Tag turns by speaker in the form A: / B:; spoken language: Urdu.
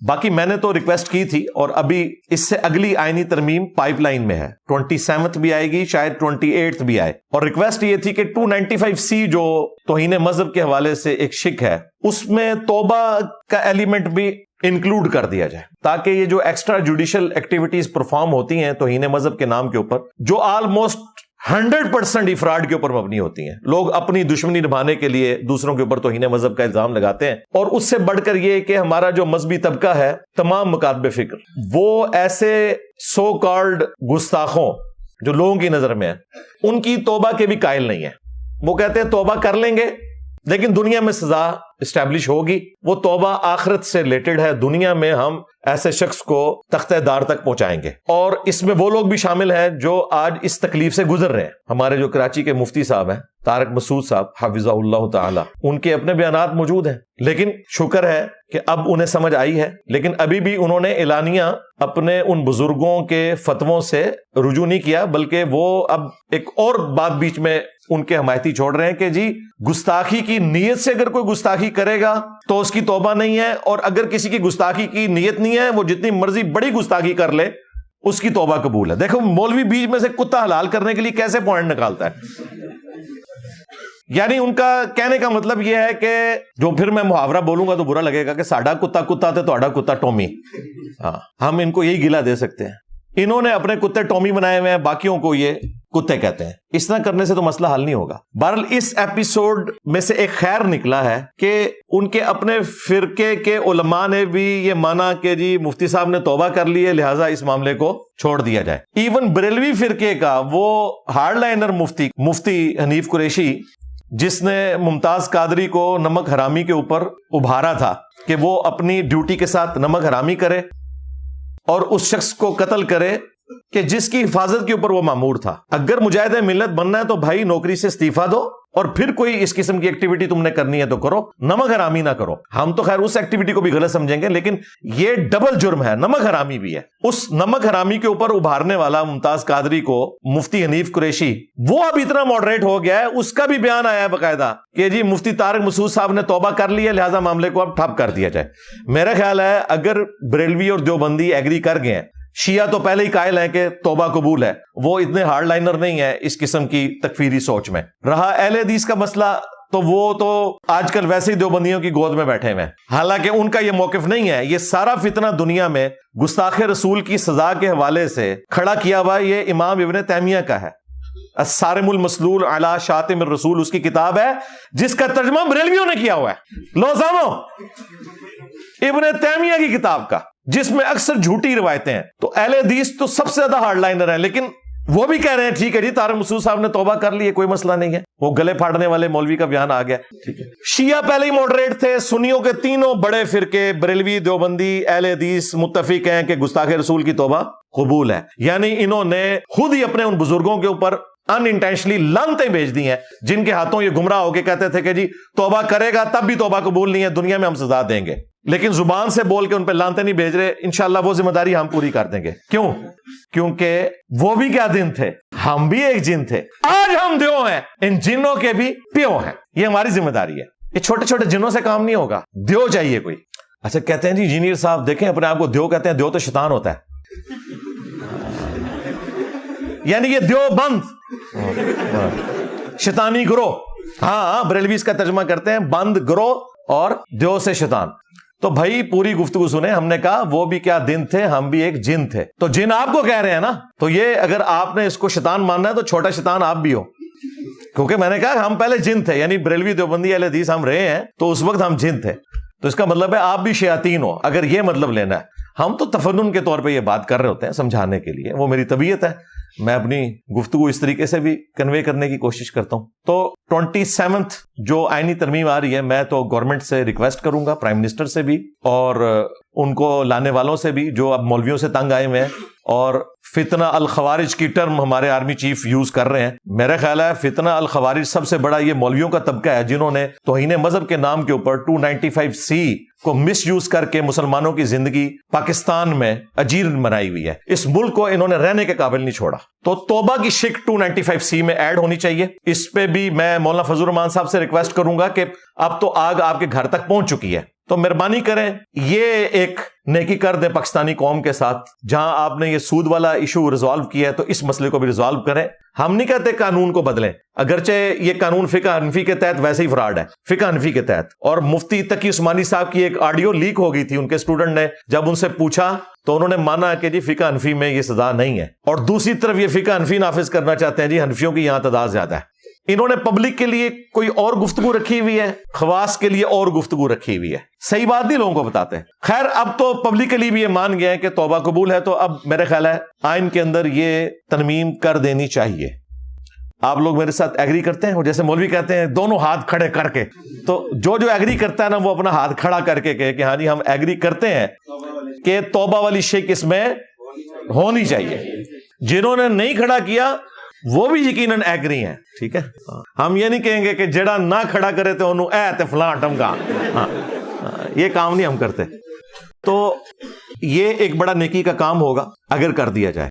A: باقی میں نے تو ریکویسٹ کی تھی اور ابھی اس سے اگلی آئینی ترمیم پائپ لائن میں ہے, 27 بھی آئے گی, شاید 28 بھی آئے, اور ریکویسٹ یہ تھی کہ 295C جو توہین مذہب کے حوالے سے ایک شک ہے, اس میں توبہ کا ایلیمنٹ بھی انکلوڈ کر دیا جائے, تاکہ یہ جو ایکسٹرا جوڈیشل ایکٹیویٹیز پرفارم ہوتی ہیں توہین مذہب کے نام کے اوپر, جو آلموسٹ 100% افراد کے اوپر مبنی ہوتی ہیں, لوگ اپنی دشمنی نبھانے کے لیے دوسروں کے اوپر توہین مذہب کا الزام لگاتے ہیں, اور اس سے بڑھ کر یہ کہ ہمارا جو مذہبی طبقہ ہے, تمام مکاتب فکر, وہ ایسے سو کالڈ گستاخوں جو لوگوں کی نظر میں ہیں, ان کی توبہ کے بھی قائل نہیں ہے. وہ کہتے ہیں توبہ کر لیں گے لیکن دنیا میں سزا اسٹیبلش ہوگی. وہ توبہ آخرت سے ریلیٹڈ ہے, دنیا میں ہم ایسے شخص کو تختہ دار تک پہنچائیں گے. اور اس میں وہ لوگ بھی شامل ہیں جو آج اس تکلیف سے گزر رہے ہیں. ہمارے جو کراچی کے مفتی صاحب ہیں طارق مسعود صاحب حفظہ اللہ تعالی, ان کے اپنے بیانات موجود ہیں, لیکن شکر ہے کہ اب انہیں سمجھ آئی ہے, لیکن ابھی بھی انہوں نے اعلانیہ اپنے ان بزرگوں کے فتووں سے رجوع نہیں کیا, بلکہ وہ اب ایک اور بات بیچ میں ان کے حمایتی چھوڑ رہے ہیں کہ جی گستاخی کی نیت سے اگر کوئی گستاخی کرے گا تو اس کی توبہ نہیں ہے, اور اگر کسی کی گستاخی کی نیت نہیں ہے, وہ جتنی مرضی بڑی گستاخی کر لے, اس کی توبہ قبول ہے. دیکھو مولوی بیچ میں سے کتا حلال کرنے کے لیے کیسے پوائنٹ نکالتا ہے. یعنی ان کا کہنے کا مطلب یہ ہے کہ جو پھر میں محاورہ بولوں گا تو برا لگے گا کہ ساڈا کتا کتا تے تہاڈا کتا ٹومی. ہاں, ہم ان کو یہی گلہ دے سکتے ہیں. انہوں نے اپنے کتے ٹومی بنائے ہوئے ہیں, باقیوں کو یہ کتے کہتے ہیں. اس طرح کرنے سے تو مسئلہ حل نہیں ہوگا. بہرحال اس ایپیسوڈ میں سے ایک خیر نکلا ہے کہ ان کے اپنے فرقے کے علماء نے بھی یہ مانا کہ جی مفتی صاحب نے توبہ کر لی ہے, لہٰذا اس معاملے کو چھوڑ دیا جائے. ایون بریلوی فرقے کا وہ ہارڈ لائنر مفتی حنیف قریشی, جس نے ممتاز قادری کو نمک حرامی کے اوپر ابھارا تھا کہ وہ اپنی ڈیوٹی کے ساتھ نمک حرامی کرے اور اس شخص کو قتل کرے کہ جس کی حفاظت کے اوپر وہ مامور تھا. اگر مجاہد ملت بننا ہے تو بھائی نوکری سے استعفیٰ دو, اور پھر کوئی اس قسم کی ایکٹیویٹی تم نے کرنی ہے تو کرو, نمک حرامی نہ کرو. ہم تو خیر اس ایکٹیویٹی کو بھی غلط سمجھیں گے, لیکن یہ ڈبل جرم ہے, نمک حرامی بھی ہے. اس نمک حرامی کے اوپر ابھارنے والا ممتاز قادری کو مفتی حنیف قریشی, وہ اب اتنا ماڈریٹ ہو گیا ہے, اس کا بھی بیان آیا ہے باقاعدہ کہ جی مفتی طارق مسعود صاحب نے توبہ کر لی ہے, لہٰذا معاملے کو اب ٹھپ کر دیا جائے. میرا خیال ہے اگر بریلوی اور دیوبندی ایگری کر گئے ہیں, شیعہ تو پہلے ہی قائل ہیں کہ توبہ قبول ہے, وہ اتنے ہارڈ لائنر نہیں ہے اس قسم کی تکفیری سوچ میں. رہا اہل حدیث کا مسئلہ, تو وہ تو آج کل ویسے ہی دیوبندیوں کی گود میں بیٹھے ہوئے ہیں, حالانکہ ان کا یہ موقف نہیں ہے. یہ سارا فتنہ دنیا میں گستاخ رسول کی سزا کے حوالے سے کھڑا کیا ہوا یہ امام ابن تیمیہ کا ہے. الصارم المسلول علی شاتم الرسول اس کی کتاب ہے, جس کا ترجمہ بریلویوں نے کیا ہوا ہے. لو سامو, ابن تیمیہ کی کتاب کا, جس میں اکثر جھوٹی روایتیں ہیں. تو اہل حدیث تو سب سے زیادہ ہارڈ لائنر ہیں, لیکن وہ بھی کہہ رہے ہیں ٹھیک ہے جی طارق مسعود صاحب نے توبہ کر لی ہے, کوئی مسئلہ نہیں ہے. وہ گلے پھاڑنے والے مولوی کا بیان آ گیا. شیعہ پہلے ہی ماڈریٹ تھے, سنیوں کے تینوں بڑے فرقے بریلوی, دیوبندی, اہل حدیث متفق ہیں کہ گستاخ رسول کی توبہ قبول ہے. یعنی انہوں نے خود ہی اپنے ان بزرگوں کے اوپر ان انٹینشنلی لعنتیں بھیج دی ہیں, جن کے ہاتھوں یہ گمراہ ہو کے کہتے تھے کہ جی توبہ کرے گا تب بھی توبہ قبول نہیں ہے, دنیا میں ہم سزا دیں گے. لیکن زبان سے بول کے ان پہ لعنتیں نہیں بھیج رہے. انشاءاللہ وہ ذمہ داری ہم پوری کر دیں گے. کیوں؟ کیونکہ وہ بھی کیا دن تھے, ہم بھی ایک جن تھے. آج ہم دیو ہیں, ان جنوں کے بھی پیو ہیں. یہ ہماری ذمہ داری ہے. یہ چھوٹے چھوٹے جنوں سے کام نہیں ہوگا, دیو چاہیے کوئی. اچھا کہتے ہیں جی انجینئر صاحب دیکھیں اپنے آپ کو دیو کہتے ہیں, دیو تو شیطان ہوتا ہے. یعنی یہ دیو بند شیطانی گروہ. ہاں بریلوی اس کا ترجمہ کرتے ہیں بند گروہ اور دیو سے شیطان. تو بھائی پوری گفتگو سنیں. ہم نے کہا وہ بھی کیا دن تھے, ہم بھی ایک جن تھے. تو جن آپ کو کہہ رہے ہیں نا, تو یہ اگر آپ نے اس کو شیطان ماننا ہے تو چھوٹا شیطان آپ بھی ہو, کیونکہ میں نے کہا ہم پہلے جن تھے. یعنی بریلوی دیوبندی اہل حدیث ہم رہے ہیں تو اس وقت ہم جن تھے, تو اس کا مطلب ہے آپ بھی شیاطین ہو, اگر یہ مطلب لینا ہے. ہم تو تفنن کے طور پہ یہ بات کر رہے ہوتے ہیں سمجھانے کے لیے, وہ میری طبیعت ہے, میں اپنی گفتگو اس طریقے سے بھی کنوے کرنے کی کوشش کرتا ہوں. تو 27 جو آئینی ترمیم آ رہی ہے, میں تو گورنمنٹ سے ریکویسٹ کروں گا, پرائم منسٹر سے بھی اور ان کو لانے والوں سے بھی جو اب مولویوں سے تنگ آئے ہوئے ہیں, اور فتنہ الخوارج کی ٹرم ہمارے آرمی چیف یوز کر رہے ہیں. میرا خیال ہے فتنہ الخوارج سب سے بڑا یہ مولویوں کا طبقہ ہے, جنہوں نے توہین مذہب کے نام کے اوپر 295C کو مس یوز کر کے مسلمانوں کی زندگی پاکستان میں اجیر بنائی ہوئی ہے. اس ملک کو انہوں نے رہنے کے قابل نہیں چھوڑا. تو توبہ کی شک 295C میں ایڈ ہونی چاہیے. اس پہ بھی میں مولانا فضل الرحمان صاحب سے ریکویسٹ کروں گا کہ اب تو آگ آپ کے گھر تک پہنچ چکی ہے, تو مہربانی کریں یہ ایک نیکی کر دیں پاکستانی قوم کے ساتھ. جہاں آپ نے یہ سود والا ایشو ریزالو کیا ہے تو اس مسئلے کو بھی ریزالو کریں. ہم نہیں کہتے قانون کو بدلیں، اگرچہ یہ قانون فقہ حنفی کے تحت ویسے ہی فراڈ ہے، فقہ حنفی کے تحت. اور مفتی تقی عثمانی صاحب کی ایک آڈیو لیک ہو گئی تھی، ان کے اسٹوڈنٹ نے جب ان سے پوچھا تو انہوں نے مانا کہ جی فقہ حنفی میں یہ سزا نہیں ہے، اور دوسری طرف یہ فقہ حنفی نافذ کرنا چاہتے ہیں جی حنفیوں کی یہاں تعداد زیادہ ہے. انہوں نے پبلک کے لیے کوئی اور گفتگو رکھی ہوئی ہے، خواص کے لیے اور گفتگو رکھی ہوئی ہے. صحیح بات نہیں لوگوں کو بتاتے ہیں. خیر اب تو پبلک کے لیے بھی یہ مان گیا ہے کہ توبہ قبول ہے، تو اب میرے خیال ہے آئین کے اندر یہ ترمیم کر دینی چاہیے. آپ لوگ میرے ساتھ ایگری کرتے ہیں؟ اور جیسے مولوی کہتے ہیں دونوں ہاتھ کھڑے کر کے، تو جو ایگری کرتا ہے نا وہ اپنا ہاتھ کھڑا کر کے کہے کہ ہاں جی ہم ایگری کرتے ہیں کہ توبہ والی شک اس میں ہونی چاہیے. جنہوں نے نہیں کھڑا کیا وہ بھی یقیناً ایگری ہیں. ٹھیک ہے، ہم یہ نہیں کہیں گے کہ جڑا نہ کھڑا کرے تو انہوں اے تے فلاں ٹمگا، یہ کام نہیں ہم کرتے. تو یہ ایک بڑا نیکی کا کام ہوگا اگر کر دیا جائے.